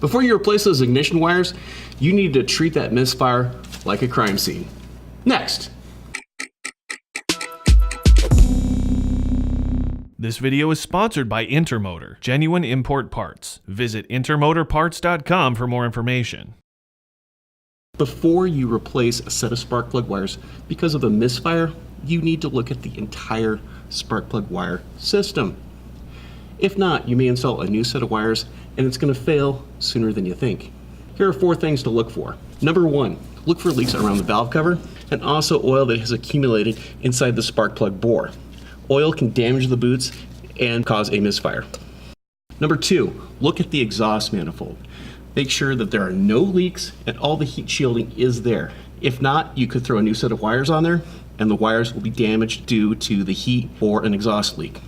Before you replace those ignition wires, you need to treat that misfire like a crime scene. Next. This video is sponsored by Intermotor, genuine import parts. Visit intermotorparts.com for more information. Before you replace a set of spark plug wires because of a misfire, you need to look at the entire spark plug wire system. If not, you may install a new set of wires and it's going to fail sooner than you think. Here are 4 things to look for. Number 1, look for leaks around the valve cover and also oil that has accumulated inside the spark plug bore. Oil can damage the boots and cause a misfire. Number 2, look at the exhaust manifold. Make sure that there are no leaks and all the heat shielding is there. If not, you could throw a new set of wires on there and the wires will be damaged due to the heat or an exhaust leak.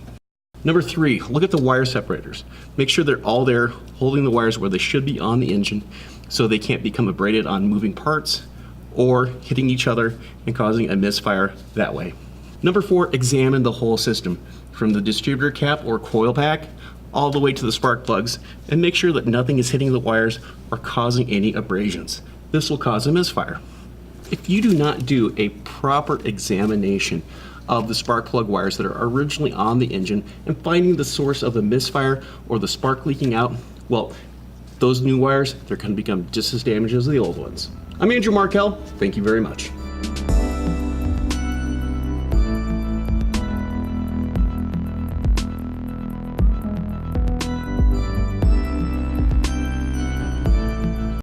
Number 3, look at the wire separators. Make sure they're all there, holding the wires where they should be on the engine so they can't become abraded on moving parts or hitting each other and causing a misfire that way. Number 4, examine the whole system, from the distributor cap or coil pack all the way to the spark plugs, and make sure that nothing is hitting the wires or causing any abrasions. This will cause a misfire. If you do not do a proper examination of the spark plug wires that are originally on the engine and finding the source of the misfire or the spark leaking out, well, those new wires, they're going to become just as damaged as the old ones. I'm Andrew Markel. Thank you very much.